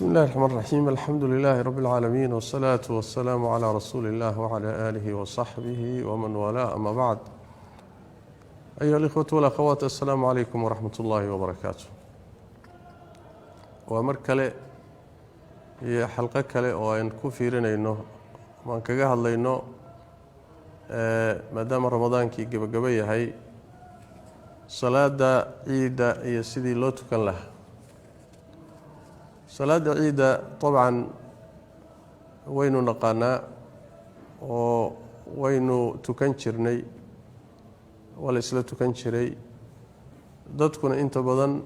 بسم الله الرحمن الرحيم الحمد لله رب العالمين والصلاة والسلام على رسول الله وعلى آله وصحبه ومن والاه أما بعد أيها الإخوة والأخوات السلام عليكم ورحمة الله وبركاته ومركلة هي حلقة كلة وإن كفيرنا إنه ما كجاه الله إنه ما دام رمضان كي جبية هاي صلاة عيد هي سيدي لو تكن له صلاة عيد طبعا وين نقانا وين تكنشرني ولا إسلا تكنشري dadkuna inta badan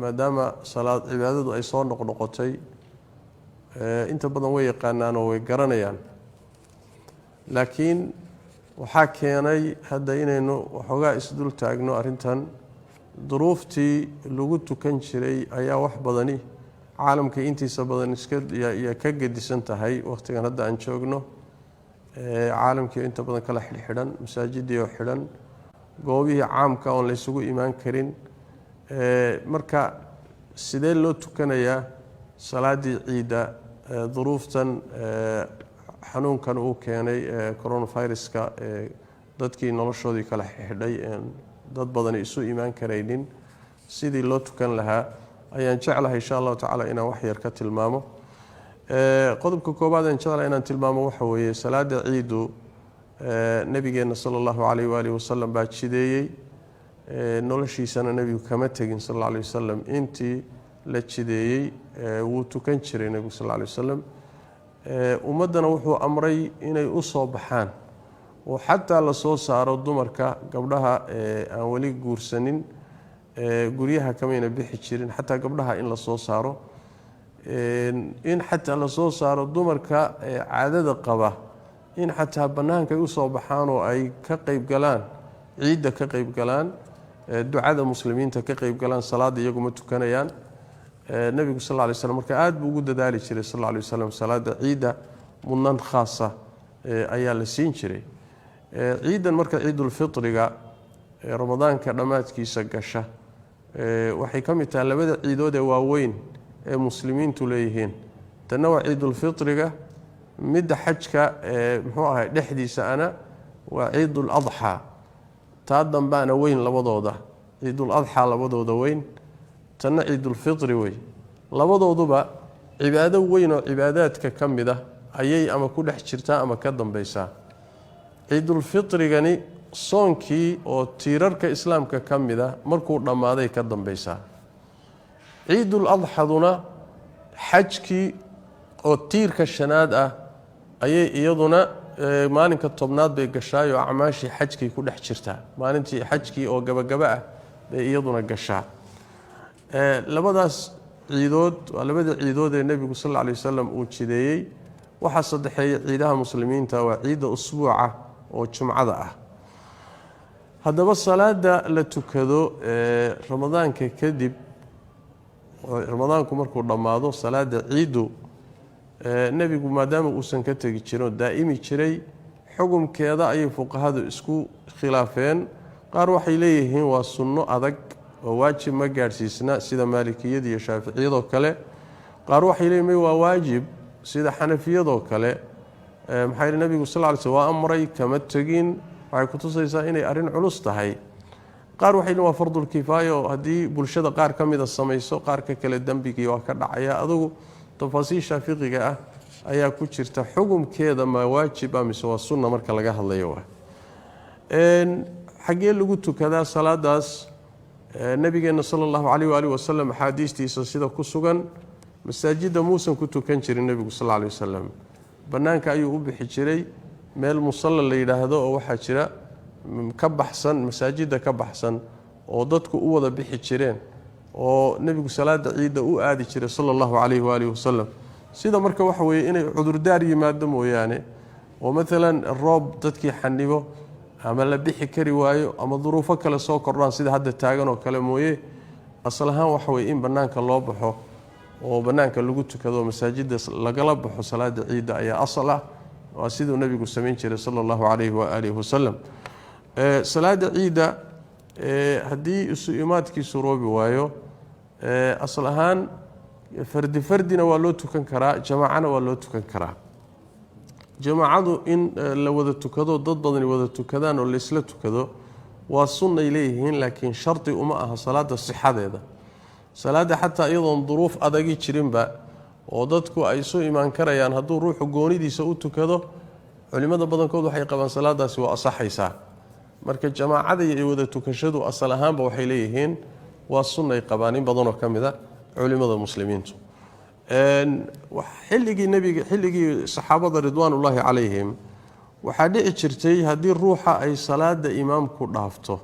maadaama salaad cibaadadu ay soo noqnoqotay inta badan way yaqaanaan oo way garanayaan laakiin waxa keenay hadda inaynu waxoogaa isdul taagno arintan duruuftii lagu tukan jiray ayaa wax badani caalamka intiisa badan iska ka gedisan tahay waqtigan hadda aan joogno caalamkii inta badan kala xidhan masaajidii xidhan goobihii caamka oo la isugu iimaan karin marka sidee loo tukanayaa salaadii ciida duruuftan xanuunkan uu keenay coronavirus-ka dadkii noloshoodii kala xidhay dad badan isu iimaan karaynin sidii loo tukan lahaa ayaan jeclahay insha Allah taala inaan wax yar ka tilmaamo qodobka koobaad aan jeclahay inaan tilmaamo waxa weeye salaada ciidu nabigeena sallallahu alayhi wa alihi wasallam baa jideeyay noloshiisana nabigu kama tagin sallallahu alayhi wasallam intii la jideeyay wuu tukan jiray nabigu sallallahu alayhi wasallam ummadana wuxuu amray inay u soo baxaan oo xataa la soo saaro dumarka gabdhaha aan wali guursanin guryaha kamayna bixi jirin xataa gabdhaha in la soo saaro in xataa la soo saaro dumarka caadada qaba in xataa banaanka ay u soo baxaan oo ay ka qayb galaan ciida ka qayb galaan ducada muslimiinta ka qayb galaan salaada iyagu ma tukanayaan nabigu sallallahu alayhi wasallam marka aad buu ugu dadaali jiray sallallahu alayhi wasallam salaada ciida mudnaan khaasa ayaa la siin jiray ciidan marka ciidul fitriga ramadaanka dhamaadkiisa gasha waxay ka mid tahay labada ciidood ee waaweyn ee muslimiintu leeyihiin tan waa ciidul fitriga midda xajka muxuu ahay dhexdiisa ana waa ciidul adha taa dambaana weyn labadooda ciidul adha labadooda weyn tanna ciidul fitri way labadooduba cibaado weyn oo cibaadaadka kamida ayay ama ku dhex jirtaa ama ka dambaysaa ciidul fitrigani soonkii oo tiirarka islaamka kamida markuu dhamaaday ka dambaysaa ciidul adhaduna xajkii oo tiirka shanaad ah ayay iyaduna maalinka tobnaad bay gashaay oo acmaashii xajkii ku dhex jirtaa maalintii xajkii oo gabagaba ah bay iyaduna gashaa labadaas ciidood waa labada ciidood ee nabigu sallallahu alayhi wasallam uu jideeyay waxa saddexeeyay ciidaha muslimiinta waa ciida usbuuca oo jumcada ah haddaba salaada la tukado ramadaanka kadib ramadaanku markuu dhamaado salaada ciidu nabigu maadaama uusan ka tagi jirin daa'imi jiray xukunkeeda ay fuqahadu isku khilaafeen qaar waxay leeyihiin waa sunno adag oo waajib ma gaarsiisna sida maalikiyada iyo shaafiiciyada kale qaar waxay leeyihiin waa waajib sida xanafiyada kale maxay nabigu sallallahu alayhi wasallam waa amray kama tagin waxay ku tusaysaa inay arin culus tahay qaar waxay leeyihiin waa fardul kifaaya hadii bulshada qaar kamida sameeyso qaarka kale dambigii waa ka dhacaya adigu tafaasiisha fiqiga ah ayaa ku jirta xukunkeeda ma waajib ama waa sunna marka laga hadlayo xagee lagu tukadaa salaadaas nabigeena sallallahu alayhi wa alihi wasallam xadiistiisa sida ku sugan masaajida muusan ku tukan jirin nabigu sallallahu alayhi wasallam banaanka ayuu u bixi jiray meel musalla la yiraahdo oo waxa jira ka baxsan masaajida ka baxsan oo dadku u wada bixi jireen oo nabigu salaada ciida u aadi jiray sallallahu alayhi wa alihi wasallam sida marka waxa weeye inay cudur daar yimaado mooyaane oo midaan roob dadkii xanibo ama la bixi kari waayo ama duruufo kale soo kordhaan sida hadda taagan oo kale mooyee aslahan waxa weeye in banaanka loo baxo oo banaanka lagu tukado masaajida lagala baxo salaada ciida ayaa asal ah waa sidoo nabigu sameyn jiray sallallahu alayhi wa alihi wasallam salaada ciida haddii isu imaadkiisu roobi waayo asal ahaan fardina waa loo tukan karaa jamaacana waa loo tukan karaa jamaacadu in la wada tukado dad badan wada tukadaan oo la isla tukado waa sunnay leeyihiin laakiin sharti uma aha salaada sixadeeda salaada xataa iyadoon duruuf adagi jirinba oo dadku ay soo imaan karayaan hadduu ruuxu goonidiisa u tukado culimada badankood waxay qabaan salaadaasi waa asaxaysaa marka jamaacada iyo wada tukashadu asal ahaanba waxay leeyihiin waa sunnay qabaan in badanoo ka mid a culimada muslimiintu xilligii saxaabada ridwaanullaahi calayhim waxaa dhici jirtay haddii ruuxa ay salaada imaamku dhaafto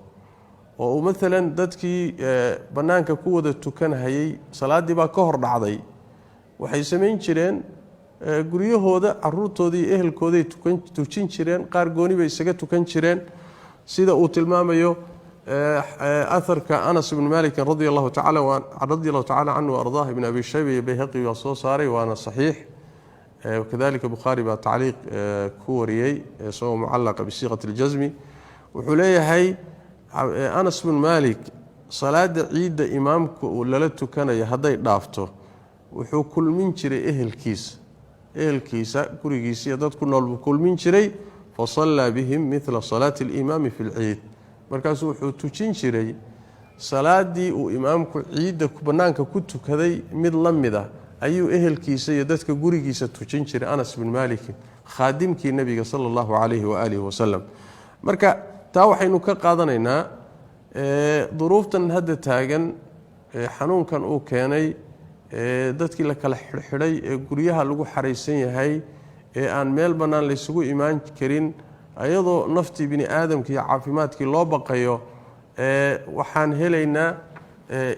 oo uu maalan dadkii bannaanka ku wada tukanhayay salaaddii baa ka hor dhacday waxay samayn jireen guryahooda caruurtoodii iyo ehelkooday tujin jireen qaar gooni bay isaga tukan jireen sida uu tilmaamayo aharka Anas ibn Malik radiyallahu ta'ala anhu ardaah ibn Abi Shayba iyo Bayhaqi waa soo saaray waana saxiix wakadalika Bukhari baa tacliiq ku wariyay soo mucallaqa bi siiqati al-jazmi wuxuu leeyahay Anas ibn Malik salaada ciida imaamku uu lala tukanayo haday dhaafto wuxuu kulmin jiray ehelkiisa gurigiisa dad ku nool kulmin jiray fa salla bihim mithla salati al-imam fi al-eid markaas wuxuu tujin jiray salaadii uu imaamku ciida ku banaanka ku tukaday mid lamida ayuu ehelkiisa iyo dadka gurigiisa tujin jiray Anas ibn Malik khaadimkii nabiga sallallahu alayhi wa alihi wa sallam marka taa waxaynu ka qaadanaynaa duruuftan hadda taagan xanuunkan uu keenay dadkii la kala xidhay ee guryaha lagu xareysan yahay ee aan meel banaan la isugu imaan karin ayadoo naftii bini aadamka iyo caafimaadkii loo baqayo waxaan helaynaa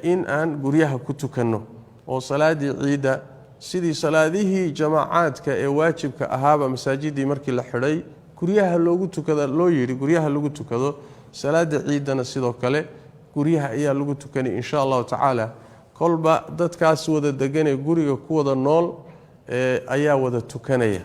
in aan guryaha ku tukanno oo salaadii ciida sidii salaadihii jamaacaadka ee waajibka ahaaba masaajidii markii la xidhay guryaha loogu tukada loo yiri guryaha lagu tukado salaada ciidana sidoo kale guryaha ayaa lagu tukanay insha Allah taala kolba dadkaas wada deganay guriga ku wada nool ayaa wada tukanaya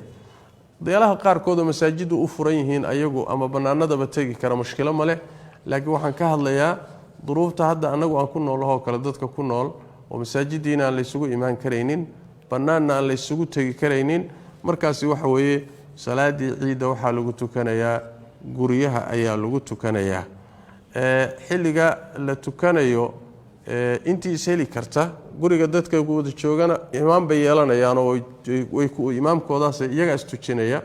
deelaha qaarkood masaajidu u furan yihiin ayagu ama banaanadaba tagi kara mushkilo male laakiin waxaan ka hadlayaa duruufta hadda anagu aan ku noolahay kala dadka ku nool oo masaajidiina la isugu imaan kareynin banaanna la isugu tagi kareynin markaas waxa weeye salaadii ciida waxa lagu tukanayaa guryaha ayaa lagu tukanayaa xilliga la tukanayo intii heli karta guriga dadka wada joogana imaam bay yeelanayaan oo way ku imaamkoodaas iyaga istujinaya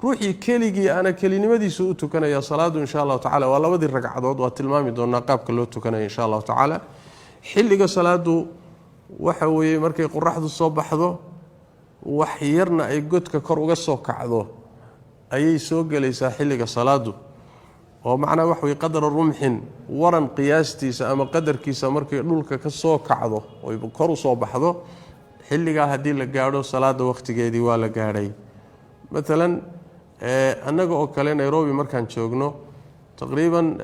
ruuxii keligii ana kelinimadiisu u tukanaya salaadu insha Allah taala waa labadii ragcadood waa tilmaami doonaa qaabka loo tukanayo insha Allah taala xilliga salaadu waxa weeye markay qorraxdu soo baxdo wax yarna ay godka kor uga soo kacdo ayay soo galaysaa xilliga salaadu oo macna wax way qadar rumxin waran qiyaastiisa ama qadarkiisa markay dhulka ka soo kacdo oo kor u soo baxdo xilliga hadii la gaaro salaada waqtigeedii waa la gaaray مثلا anaga oo kale Nairobi markaan joogno taqriiban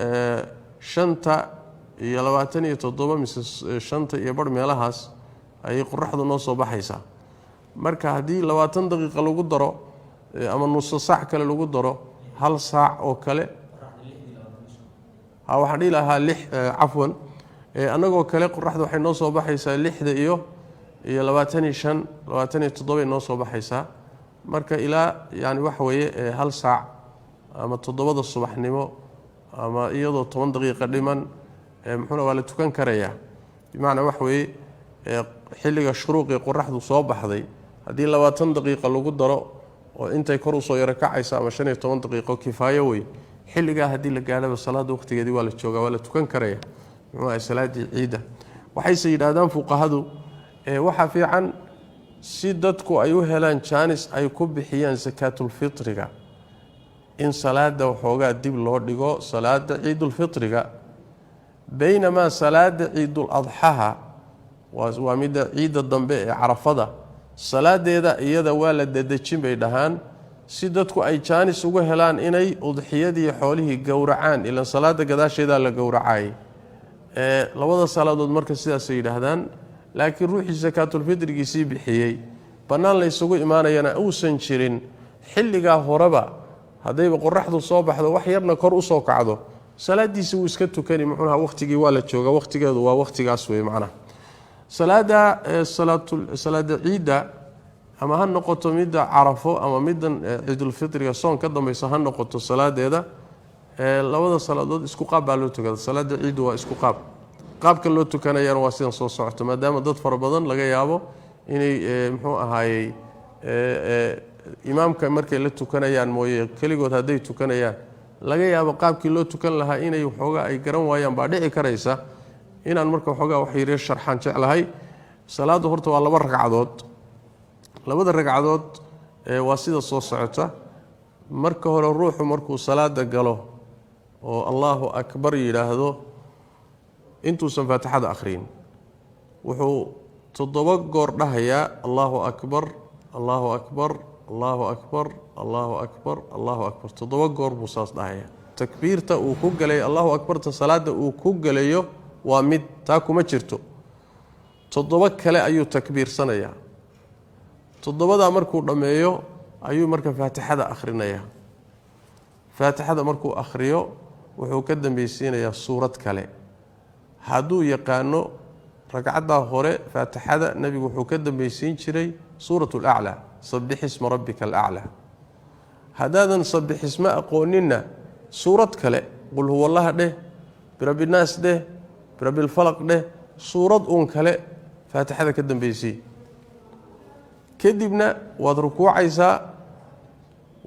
5:27 mise 5 bar meelahaas ay qorraxdu noo soo baxaysaa marka hadii 20 daqiiqo lagu daro ama nus saac kale lagu daro hal saac oo kale waxaan dhihi lahaa 6 cafwan anagoo kale qorraxdu waxay noo soo baxaysaa 6 iyo 25 27 noo soo baxaysaa marka ilaa yani wax weeye hal saac ama 7 subaxnimo ama iyadoo 10 daqiiqo dhiman muxuu waa la tukan karayaa bimaana wax weeye xilliga shuruuqi qorraxdu soo baxday hadii 20 daqiiqo lagu daro oo intay kor u soo yara kacaysa ama 15 daqiiqo kifaayo way xilliga hadii la gaaro salaada waqtigeedii waa la joogaa waa la tukan karaya muxuu salaadii ciida waxay yiraahdaan fuqahadu waxa fiican si dadku ay u helaan jaanis ay ku bixiyaan zakatul fitriga in salaada waxoogaa dib loo dhigo salaada ciidul fitriga baynama salaada ciidul adhaha waa mid ciida dambe ee carafada salaadeeda iyada waa la dadajin bay dhahaan si dadku ay jaanis uga helaan inay udxiyadii xoolihii gowracaan ila salaada gadaasheeda la gowracay labada salaadood marka sidaas ay yiraahdaan laakiin ruuxii zakatul fitrigiisii bixiyay banaan la isugu imaanayana uusan jirin xilliga horeba hadayba qorraxdu soo baxdo wax yarna kor u soo kacdo salaadiisa uu iska tukani muxuu waqtigii waa la jooga waqtigeedu waa waqtigaas weey macna salaada ciida ama ha noqoto midda carafo ama middan ciidul fitriga soon ka dambaysa ha noqoto salaadeeda labada salaadood isku qaab baa loo tukada salaada ciidu waa isku qaabka loo tukanayaan waa sidan soo socoto maadaama dad fara badan laga yaabo inay muxuu ahaayey imaamka markay la tukanayaan mooye keligood hadday tukanayaan laga yaabo qaabkii loo tukan lahaa inay waxoogaa ay garan waayaan baa dhici karaysa inaan marka waxoogaa wax yare sharxaan jeclahay salaadu horta waa laba ragcadood labada ragcadood waa sida soo socota marka hore ruuxu markuu salaada galo oo Allahu akbar yiraahdo intuusan faatixada akhriin wuxuu 7 goor dhahayaa Allahu akbar Allahu akbar Allahu akbar Allahu akbar Allahu akbar 7 goor buu saas dhahayaa takbiirta uu ku galay Allahu akbarta salaada uu ku galayo waa mid taa kuma jirto 7 kale ayuu takbiirsanayaa 7da markuu dhameeyo ayuu marka faatixada akhrinayaa faatixada markuu akhriyo wuxuu ka dambaysiinayaa suurad kale hadduu yaqaano ragcadda hore faatixada nabigu wuxuu ka dambaysiin jiray suuratul a'la sabbih isma rabbikal a'la hadaadan sabbih isma aqoonina suurad kale qul huwallahu dheh birabbin nas dheh birabbil falaq dheh suurad kale faatixada ka dambaysii kadibna waad rukuucaysaa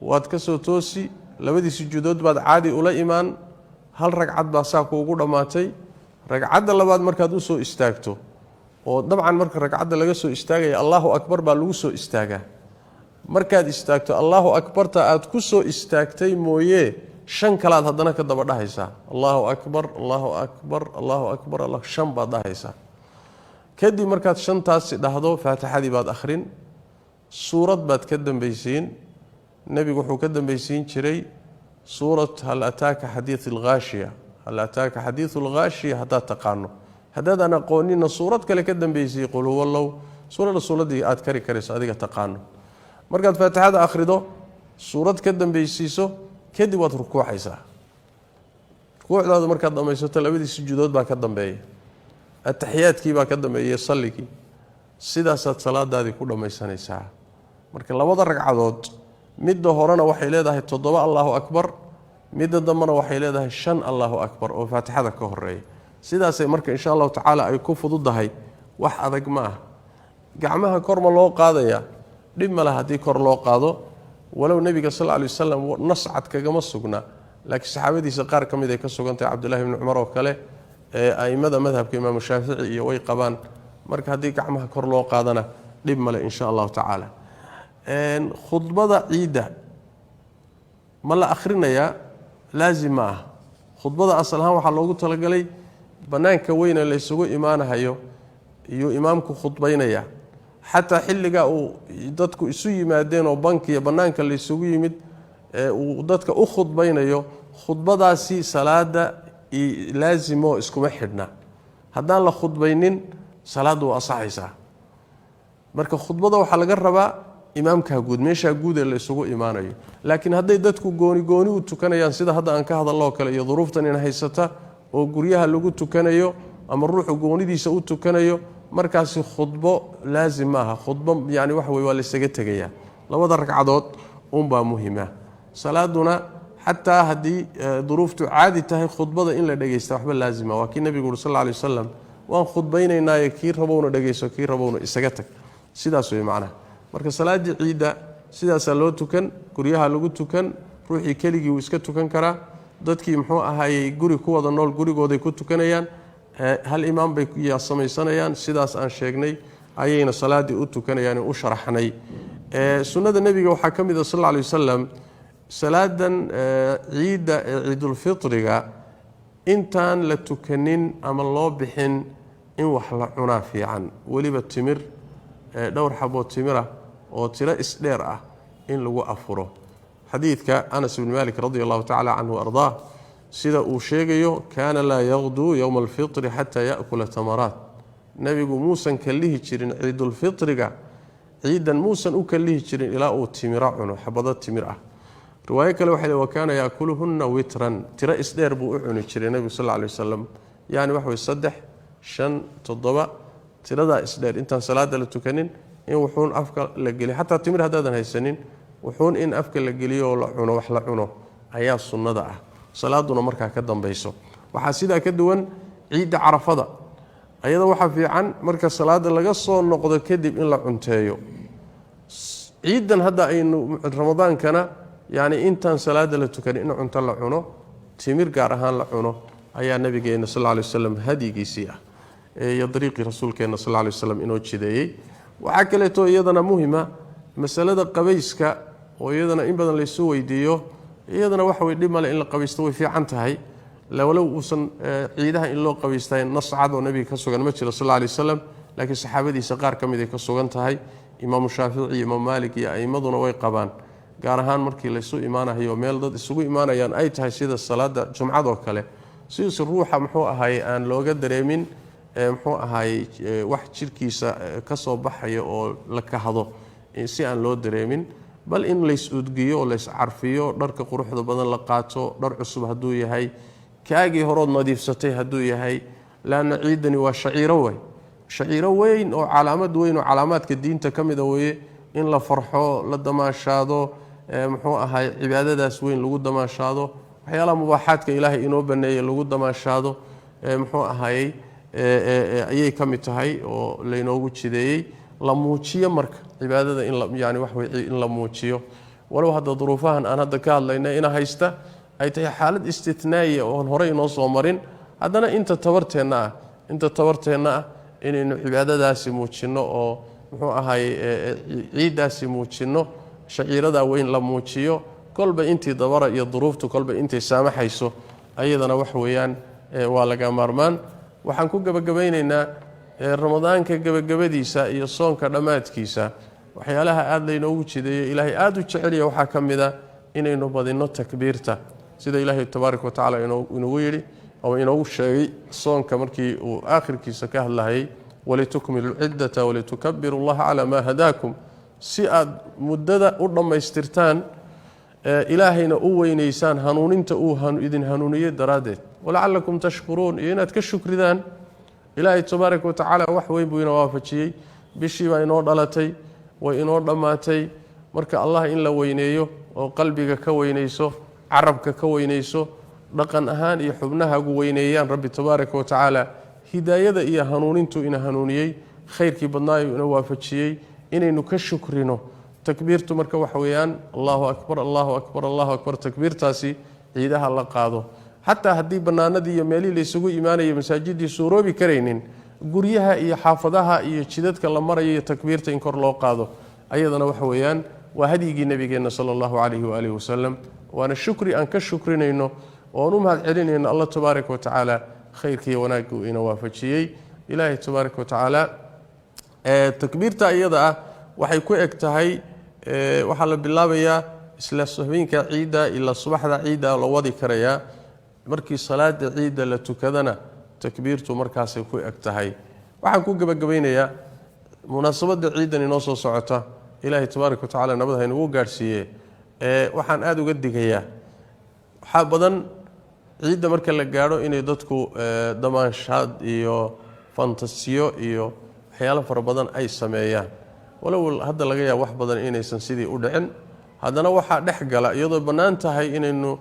waad ka soo toosi labadii sujuudood baad caadi ula imaan hal ragcad baa saa kuugu dhamaatay ragcadda labaad markaad u soo istaagto oo dabcan marka ragcadda laga soo istaagay Allahu akbar baa lagu soo istaagaa markaad istaagto Allahu akbarta aad ku soo istaagtay mooyee 5 kalaad haddana ka daba dhahaysaa Allahu akbar Allahu akbar Allahu akbar Allah 5 baad dhahaysaa kadib markaad 5taas dhahdo faatixadii baad akhrin suurad baad ka dambaysiin nabigu wuxuu ka dambaysiin jiray suurat hal ataaka hadithul ghaashiya hal ataaka hadithul ghaashiya hada taqaano hadaan aqoonina suurad kale ka dambaysii qul huwallahu suuradii aad kari karayso adiga taqaano markaad faatixada akhrido suurad ka dambaysiiso kadib waad rukuucaysaa rukuucdaadu markaad dhamaysato labadii sujuudood baa ka dambeeya ataxiyaadkii baa ka dambeeya salligii sidaasaad salaadaadii ku dhamaysanaysaa marka labada ragcadood midda horena waxay leedahay 7 Allahu akbar midda dambana waxay leedahay 5 Allahu akbar oo faatixada ka horeeya sidaasay marka insha Allah taala ay ku fududahay wax adag ma ah gacmaha kor ma loo qaadaya dhib ma laha hadii kor loo qaado walow nabiga sallallahu alayhi wasallam nascad kaga ma sugna laakiin saxaabadiisa qaar kamid ay ka sugantay Abdullah ibn Umar oo kale aymada madhabka Imam Shaafici iyo way qabaan marka hadii gacmaha kor loo qaadana dhib ma leh insha Allah taala khudbada ciida ma la akhrinaya laazim ah khudbada asalahan waxa loogu talagalay banaanka weyn ee la isugu imaanayo iyo imaamku khudbaynaya hatta xilliga uu dadku isu yimaadeen oo bankiga banaanka la isugu yimid uu dadka u khudbaynayo khudbadaasi salaada laazimo iskuma xidhna hadaan la khudbaynin salaadu waa saxaysa marka khudbada waxa laga rabaa imaamka guud meesha guud ee la isugu imaanayo laakiin haday dadku gooni u tukanayaan sida hadda aan ka hadalno kale iyo duruuftan in haysata oo guryaha lagu tukanayo ama ruuxu goonidiisa u tukanayo markaas khudbo laazim ah khudbo yaani wax way waa la isaga tagaya labada ragcadood baa muhiima salaaduna hatta hadii duruuftu caadi tahay khudbada in la dhageysto waxba laazima waa kii nabiga sallallahu alayhi wasallam waan khudbaynaynaa kii rabowna dhageyso kii rabowna isaga tag sidaas way macnaha marka salaadii ciida sidaas loo tukan guryaha lagu tukan ruuxii keligii uu iska tukan kara dadkii muxuu ahaayay guri ku wada nool gurigooda ku tukanayaan hal imaam bay samaysanayaan sidaas aan sheegnay ayayna salaadii u tukanayaan u sharaxnay sunnada nabiga waxa kamid ah sallallahu alayhi wasallam salaadan ciida ciidul fitriga intaan la tukanin ama loo bixin in wax la cunaa fiican waliba timir dhowr xabo timira oo tira isdheer ah in lagu afuro xadiidka Anas ibn Malik radiyallahu ta'ala anhu arda sida uu sheegayo kana la yaghdu yawm al-fitr hatta ya'kula tamarat nabigu muusan kalihi jirin ciidul fitriga ciidan muusan u kalihi jirin ilaa uu timira cuno xabada timir ah riwaayo kale waxa leeyahay kana yaakuluhunna witran tira isdheer buu u cuni jiray nabigu sallallahu alayhi wasallam yaani wax way 3 5 7 tiradaa isdheer intaan salaada la tukanin in wuxuun afka la geliyo xataa timir haddaadan haysanin wuxuun in afka la geliyo oo la cuno wax la cuno ayaa sunnada ah salaaduna markaa ka dambayso waxaa sidaa ka duwan ciidda carafada ayada waxaa fiican marka salaada laga soo noqdo kadib in la cunteeyo ciidan hadda aynu ramadaankana yani intaan salaada la tukanin in cunto la cuno timir gaar ahaan la cuno ayaa nabigeena sallallahu alayhi wasallam hadigiisii ah ee dariiqi rasuulkeena sallallahu alayhi wasallam inoo jideeyay waxa kale to iyadana muhiima masalada qabayska oo iyadana in badan la soo weydiiyo iyadana waxa way dhimale in la qabaysto way fiican tahay lawalow uusan ciidaha in loo qabaystay nascad oo nabiga ka sugan ma jiro sallallahu alayhi wasallam laakiin saxaabadiisa qaar kamid ay ka sugan tahay imaam shaafici iyo imaam maalik iyo aymaduna way qabaan gaar ahaan markii la soo imaanayo meel dad isugu imaanayaan ay tahay sida salaada jumcada oo kale si ruuxa muxuu ahaay aan looga dareemin muxuu ahaay wax jirkiisa ka soo baxayo oo la kahado si aan loo dareemin bal in la isudgiyo oo la iscarfiyo dharka quruxda badan la qaato dhar cusub haduu yahay kaagii horood nadiifsatay haduu yahay laana ciidani waa shaciiro weyn oo calaamad weyn oo calaamaadka diinta kamida weeye in la farxo la damaashaado muxuu ahaay cibaadadaas weyn lagu damaashaado waxyaalaha mubaaxaadka ilaahay inoo baneeyay lagu damaashaado muxuu ahaay ayay kamid tahay oo la inoogu jideeyay la muujiyo marka cibaadada in la yani wax way in la muujiyo walow hadda duruufahan aan hadda ka hadlaynay ina haysta ay tahay xaalad istitnaa'iya oo hore inoo soo marin haddana inta tabarteena ah inaynu cibaadadaasi muujino oo muxuu ahaay ciidaasi muujino shaciirada weyn la muujiyo kolba intii dabara iyo duruuftu kolba intay saamaxayso ayadana wax weeyaan waa laga maarmaan waxaan ku gabagabaynaynaa ramadaanka gabagabadiisa iyo soonka dhamaadkiisa waxyaalaha aad laynoogu jideeyo ilaahay aad u jecel yahay waxa kamida inaynu badino takbiirta sida ilaahay tabaaraka wa tacaala inuu yiri oo inuu sheegay soonka markii uu aakhirkiisa ka hadlayay walitukmilu ciddata walitukabbiru allaha ala ma hadaakum si aad muddada u dhamaystirtaan ilaahayna u weynaysaan hanuuninta uu idin hanuuniyay daraadeed walaallakum tashkuruun inaad ka shukridaan ilaahay tabaaraka wa tacaala wax weyn buu ina waafajiyay bishii baa inoo dhalatay way inoo dhamaatay marka allah in la weyneeyo oo qalbiga ka weynayso carabka ka weynayso dhaqan ahaan iyo xubnahagu weyneeyaan rabbi tabaaraka wa tacaala hidaayada iyo hanuunintu ina hanuuniyay khayrkii badnaayo ina waafajiyay inaynu ka shukrino takbiirtu marka waxa weeyaan Allahu akbar Allahu akbar Allahu akbar takbiirtaasi ciidaha la qaado hatta hadii banaanadii iyo meelii la isugu iimaanayay masaajidii suuroobi kareenin guryaha iyo xaafadaha iyo jidadka la marayo takbiirta in kor loo qaado ayadana waxa weeyaan waa hadiyigi nabigeena sallallahu alayhi wa alihi wasallam waana shukri aan ka shukrinayno oo mahad celinayno Allah tabaaraka wa tacaala khayrkii wanaagu ina waafajiyay ilaahay tabaaraka wa tacaala takbiirta iyada waxay ku eg tahay waxa la bilaabayaa isla subaxinka ciida ila subaxda ciida la wadi karaya markii salaada ciida la tukadana takbiirtu markaas ay ku eg tahay waxaan ku gabagabaynayaa munaasabada ciidan inoo soo socota ilaahay tabaaraka wa tacaala nabadha inuu gaarsiiyay waxaan aad uga digayaa waxa badan ciida marka la gaaro inay dadku damaanshaad iyo fantasiyo iyo waxyaalo fara badan ay sameeyaan walow hadda laga yaabo wax badan inaysan sidii u dhicin haddana waxa dhex gala iyadoo banaan tahay inaynu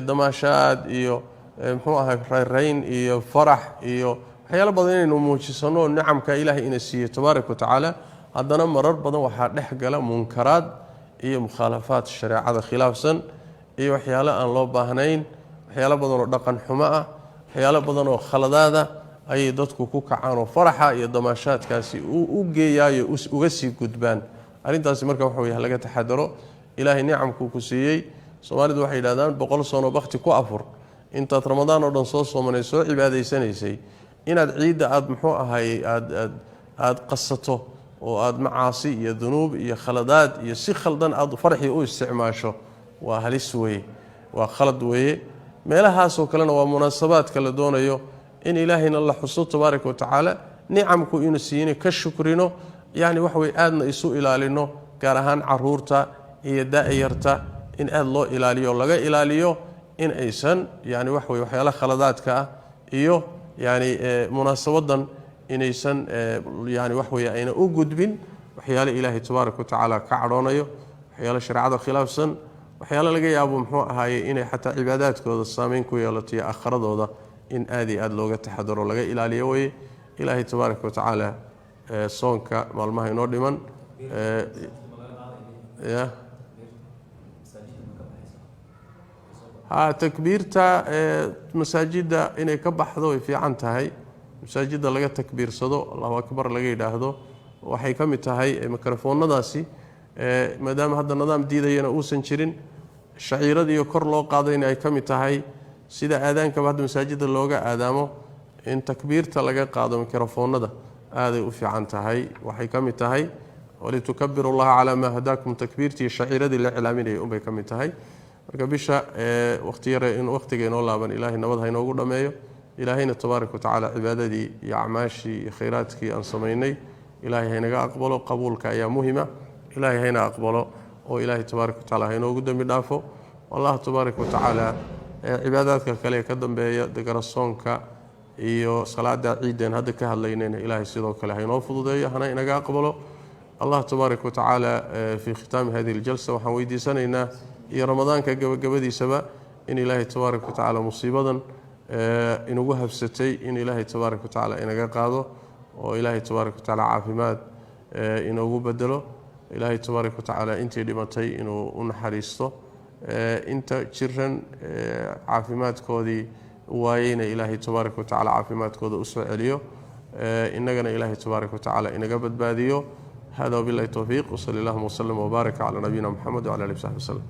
damaashaad iyo muxuu ahay reereyn iyo farax iyo waxyaalo badan inaynu muujisano nicamka ilaahay ina siiyay tabaaraka wa tacaala haddana marar badan waxa dhex gala munkaraad iyo mukhalafaad shariicada khilaafsan iyo waxyaalo aan loo baahnayn waxyaalo badan oo dhaqan xumo ah waxyaalo badan oo khaladaada ay dadku ku kacaan oo faraxa iyo damaashaadkaasi u geeyaayo uga sii gudbaan arintaasi marka waxa weeye laga taxadaro ilaahay nicamku ku siiyay Soomaalidu waxay yiraahdaan 100 sano waqti ku afur inta Ramadaan oo dhan soo soomanayso cibaadaysanaysay inaad ciida aad muxuu ahay aad qasato oo aad macaasi iyo dunuub iyo khaladaad iyo si khaldan aad farxi u isticmaasho waa halis weeye waa khalad weeye meelahaas oo kalena waa munaasabaad kala doonayo in ilaahayna Allah xuso tabaaraka wa tacaala nicamku inuu siiyay ka shukrino yani wax way aadna isu ilaalino gaar ahaan caruurta iyo daayarta in aad loo ilaaliyo laga ilaaliyo in aysan yani wax way waxyaalo khaladaadka iyo yani munaasabadan inaysan yani wax weeye ayna u gudbin waxyaalo ilaahay tabaaraka wa tacaala ka cadhoonayo waxyaalo shareecada khilaafsan waxyaalo laga yaabo muxuu ahaaye inay xataa cibaadaadkooda saameyn ku yeelato iyo aakhiradooda in aad iyo aad looga taxadaro laga ilaaliyo weye ilaahay tabaaraka wa tacaala soonka maalmaha inoo dhiman ya takbiirta masaajida inay ka baxdo way fiican tahay masaajida laga takbiirsado Allahu akbar laga yiraahdo waxay ka mid tahay mikrofoonadaasi maadaama hadda nidaam diidayna uusan jirin shaciirada iyo kor loo qaadayna ay ka mid tahay sida aadaanka hadda masaajida looga aadaamo in takbiirta laga qaado mikrofoonada aaday u fiican tahay waxay ka mid tahay walitukabbiru allaha ala ma hadakum takbiirti shaciirada la cilaaminay bay ka mid tahay marka bisha waqti yar in waqtiga inoo laaban ilaahay nabad ha inoogu dhameeyo ilaahayna tabaaraka wa tacaala cibaadadii iyo acmaashii iyo khayraadkii aan samaynay ilaahay haynaga aqbalo qabuulka ayaa muhiima ilaahay hayna aqbalo oo ilaahay tabaaraka wa tacaala ha inoogu dambi dhaafo wallahu tabaaraka wa tacaala cibaadaadka kale ka dambeeya degarasoonka iyo salaada ciideen hadda ka hadlaynayna ilaahay sidoo kale ha inoo fududeeyo hana inaga aqbalo الله تبارك وتعالى في ختام هذه الجلسة وحويدي سنة يا رمضان كجبدي سبا إن الله تبارك وتعالى مصيبة إن وهب ستي إن الله تبارك وتعالى إن قاضه وإله تبارك وتعالى عافمات إنه بدله إله تبارك وتعالى أنت لمتي إنه نحرسته أنت شرًا عافمات كودي وين إله تبارك وتعالى عافمات كودي أسوأ عليه إننا إله تبارك وتعالى إن قبض باديو هذا وبالله التوفيق وصلى الله وسلم وبارك على نبينا محمد وعلى اله وصحبه وسلم